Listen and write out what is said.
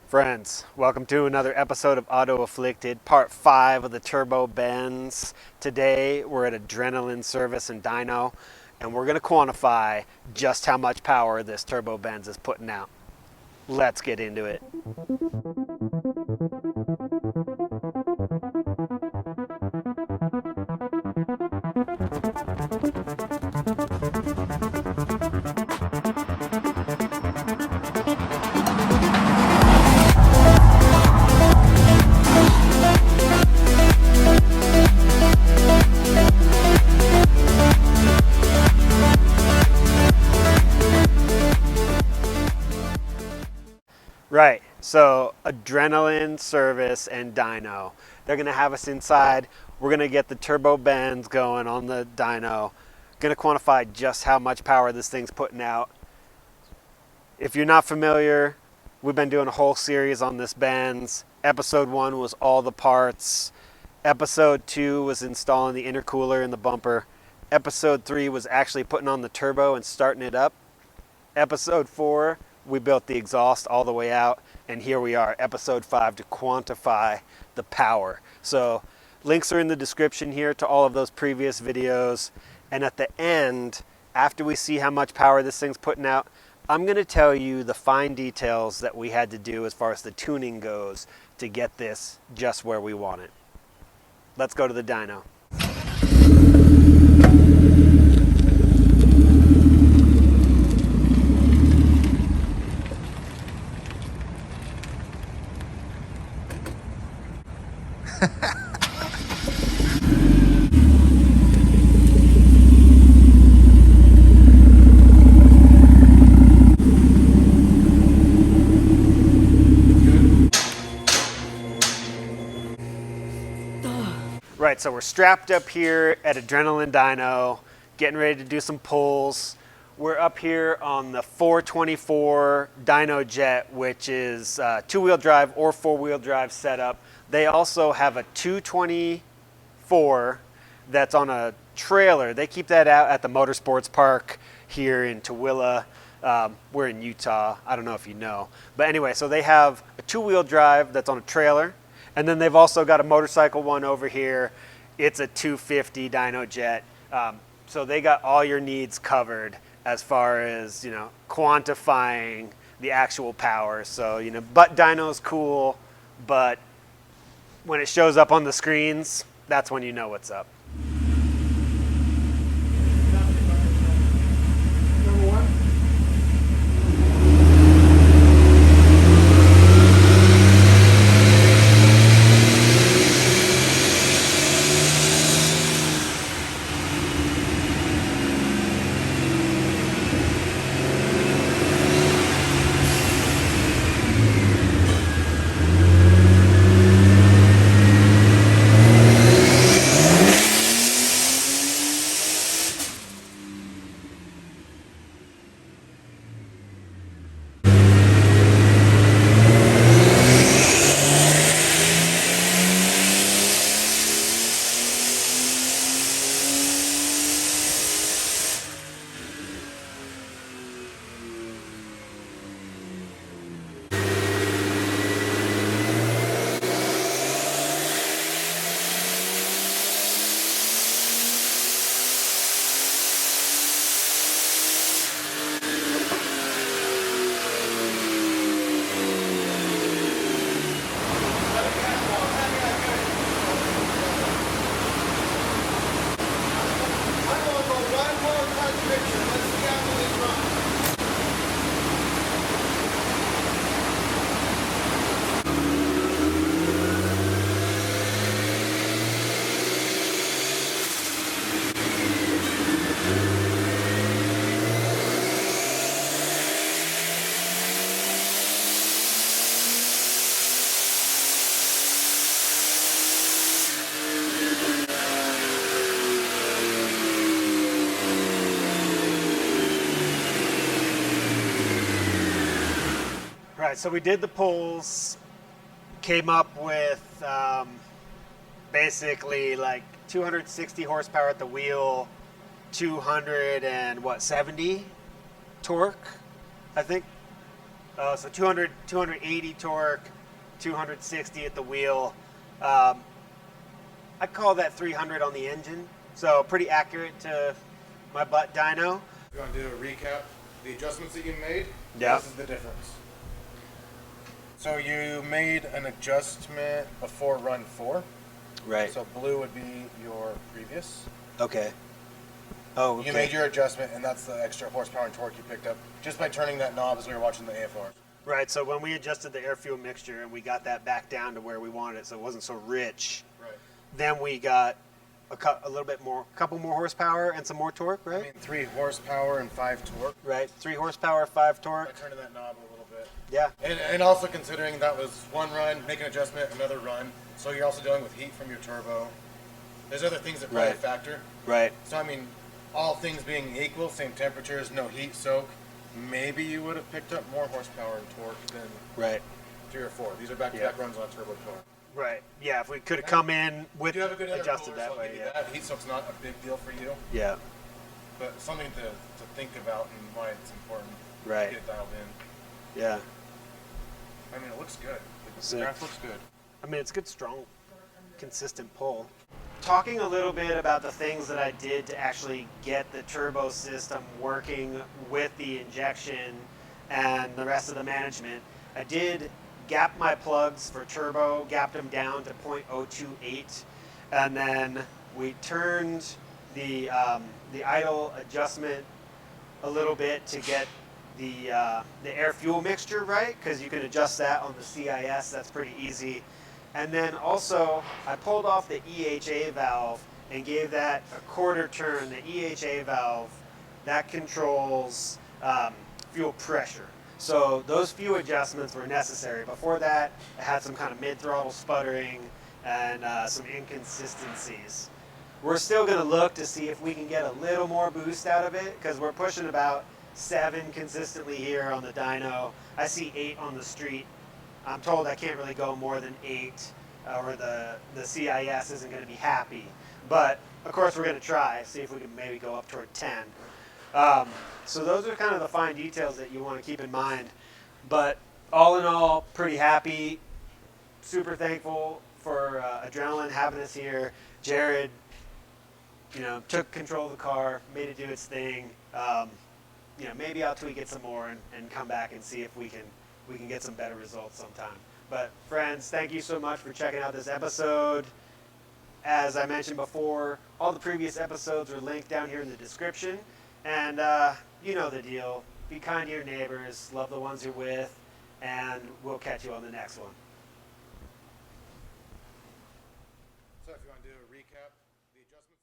Friends, welcome to another episode of Auto Afflicted, part 5 of the Turbo Benz. Today we're at Adrenaline Service in Dyno, and we're going to quantify just how much power this Turbo Benz is putting out. Let's get into it. Right, so Adrenaline Service and Dyno. They're going to have us inside. We're going to get the Turbo Benz going on the Dyno. Going to quantify just how much power this thing's putting out. If you're not familiar, we've been doing a whole series on this Benz. Episode 1 was all the parts. Episode 2 was installing the intercooler in the bumper. Episode 3 was actually putting on the turbo and starting it up. Episode 4, we built the exhaust all the way out, and here we are, episode 5, to quantify the power. So links are in the description here to all of those previous videos, and at the end, after we see how much power this thing's putting out, I'm going to tell you the fine details that we had to do as far as the tuning goes to get this just where we want it. Let's go to the dyno. Right, so we're strapped up here at Adrenaline Dyno, getting ready to do some pulls. We're up here on the 424 Dyno Jet, which is two-wheel drive or four-wheel drive setup. They also have a 224 that's on a trailer. They keep that out at the Motorsports Park here in Tooele. We're in Utah. I don't know if you know. But anyway, so they have a two-wheel drive that's on a trailer. And then they've also got a motorcycle one over here. It's a 250 Dyno Jet. So they got all your needs covered as far as, quantifying the actual power. So, but dyno's cool, but when it shows up on the screens, that's when you know what's up. Right, so we did the pulls, came up with basically like 260 horsepower at the wheel, 270 torque, I think. So 280 torque, 260 at the wheel. Um, I'd call that 300 on the engine. So pretty accurate to my butt dyno. If you want to do a recap, the adjustments that you made, Yeah. this is the difference. So you made an adjustment before run 4. Right. So blue would be your previous. Okay. Oh, okay. You made your adjustment, and that's the extra horsepower and torque you picked up just by turning that knob as we were watching the AFR. Right, so when we adjusted the air-fuel mixture and we got that back down to where we wanted it so it wasn't so rich, Right. then we got a little bit more, a couple more horsepower and some more torque, right? I mean, 3 horsepower and 5 torque. Right, 3 horsepower, 5 By torque. turning that knob a little bit. Yeah. And also considering that was one run, make an adjustment, another run. So you're also dealing with heat from your turbo. There's other things that play a Right. factor. Right. So I mean, all things being equal, same temperatures, no heat soak, maybe you would have picked up more horsepower and torque than Right. 3 or 4. These are back-to-back runs on a turbo car. Right. Yeah, if we could have come in with You have a good adjusted intercooler, that so I'll way, give you yeah. that. Heat soak's not a big deal for you, Yeah. but something to think about and why it's important Right. to get it dialed in. Yeah. I mean, it looks good. The Sick. graph looks good. I mean, it's good, strong, consistent pull. Talking a little bit about the things that I did to actually get the turbo system working with the injection and the rest of the management, I did gap my plugs for turbo, gapped them down to 0.028, and then we turned the idle adjustment a little bit to get the air fuel mixture right, because you can adjust that on the CIS. That's pretty easy. And then also I pulled off the EHA valve and gave that a quarter turn. The EHA valve that controls fuel pressure. So those few adjustments were necessary. Before that, I had some kind of mid-throttle sputtering and some inconsistencies. We're still going to look to see if we can get a little more boost out of it, because we're pushing about 7 consistently here on the dyno. I see 8 on the street. I'm told I can't really go more than 8, or the CIS isn't going to be happy. But of course we're going to try, see if we can maybe go up toward 10. So those are kind of the fine details that you want to keep in mind. But all in all, pretty happy, super thankful for Adrenaline having us here. Jared, took control of the car, made it do its thing. Maybe I'll tweak it some more and come back and see if we can get some better results sometime. But friends, thank you so much for checking out this episode. As I mentioned before, all the previous episodes are linked down here in the description. And you know the deal. Be kind to your neighbors, love the ones you're with, and we'll catch you on the next one. So if you want to do a recap, the adjustments